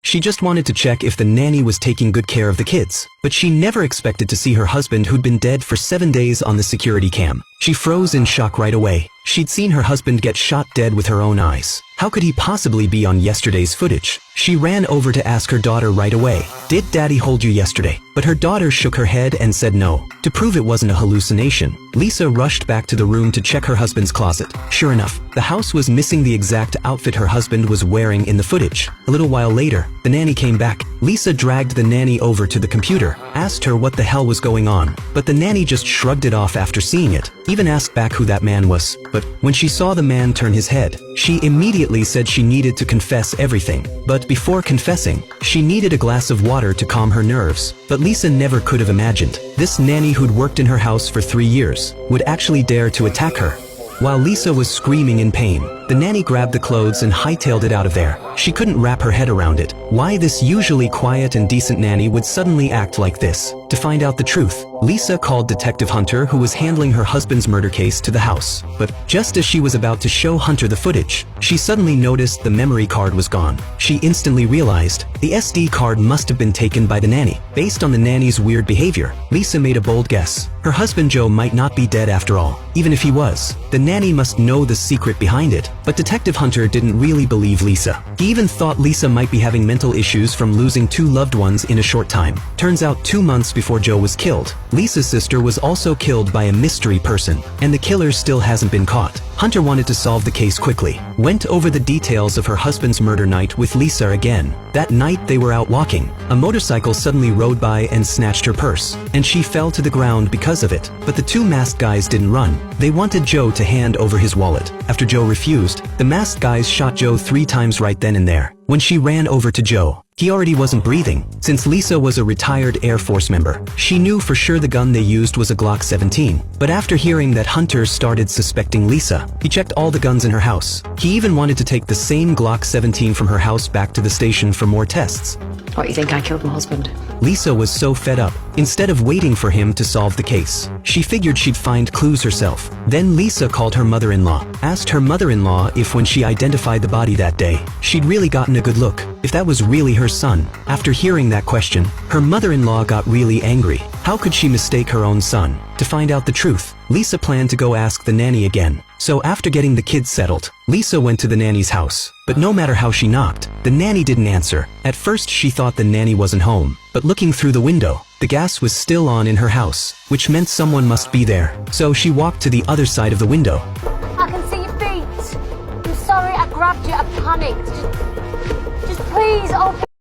She just wanted to check if the nanny was taking good care of the kids, but she never expected to see her husband who'd been dead for 7 days on the security cam. She froze in shock right away. She'd seen her husband get shot dead with her own eyes. How could he possibly be on yesterday's footage? She ran over to ask her daughter right away, "Did Daddy hold you yesterday?" But her daughter shook her head and said no. To prove it wasn't a hallucination, Lisa rushed back to the room to check her husband's closet. Sure enough, the house was missing the exact outfit her husband was wearing in the footage. A little while later, the nanny came back. Lisa dragged the nanny over to the computer, asked her what the hell was going on, but the nanny just shrugged it off after seeing it, even asked back who that man was. But when she saw the man turn his head, she immediately said she needed to confess everything. But before confessing, she needed a glass of water to calm her nerves. But Lisa never could have imagined this nanny who'd worked in her house for 3 years would actually dare to attack her. While Lisa was screaming in pain, the nanny grabbed the clothes and hightailed it out of there. She couldn't wrap her head around it. Why this usually quiet and decent nanny would suddenly act like this. To find out the truth, Lisa called Detective Hunter, who was handling her husband's murder case, to the house. But just as she was about to show Hunter the footage, she suddenly noticed the memory card was gone. She instantly realized the SD card must have been taken by the nanny. Based on the nanny's weird behavior, Lisa made a bold guess. Her husband Joe might not be dead after all. Even if he was, the nanny must know the secret behind it. But Detective Hunter didn't really believe Lisa. He even thought Lisa might be having mental issues from losing 2 loved ones in a short time. Turns out 2 months before Joe was killed, Lisa's sister was also killed by a mystery person, and the killer still hasn't been caught. Hunter wanted to solve the case quickly, went over the details of her husband's murder night with Lisa again. That night they were out walking. A motorcycle suddenly rode by and snatched her purse, and she fell to the ground because of it. But the 2 masked guys didn't run. They wanted Joe to hand over his wallet. After Joe refused, the masked guys shot Joe 3 times right then and there. When she ran over to Joe, he already wasn't breathing. Since Lisa was a retired Air Force member, she knew for sure the gun they used was a Glock 17. But after hearing that Hunter started suspecting Lisa, he checked all the guns in her house. He even wanted to take the same Glock 17 from her house back to the station for more tests. What, you think I killed my husband? Lisa was so fed up. Instead of waiting for him to solve the case, she figured she'd find clues herself. Then Lisa called her mother-in-law, asked her mother-in-law if when she identified the body that day, she'd really gotten a good look, if that was really her son. After hearing that question, her mother-in-law got really angry. How could she mistake her own son? To find out the truth, Lisa planned to go ask the nanny again. So after getting the kids settled, Lisa went to the nanny's house. But no matter how she knocked, the nanny didn't answer. At first she thought the nanny wasn't home, but looking through the window, the gas was still on in her house, which meant someone must be there. So she walked to the other side of the window. I can see your feet. I'm sorry I grabbed you. I panicked. Just please open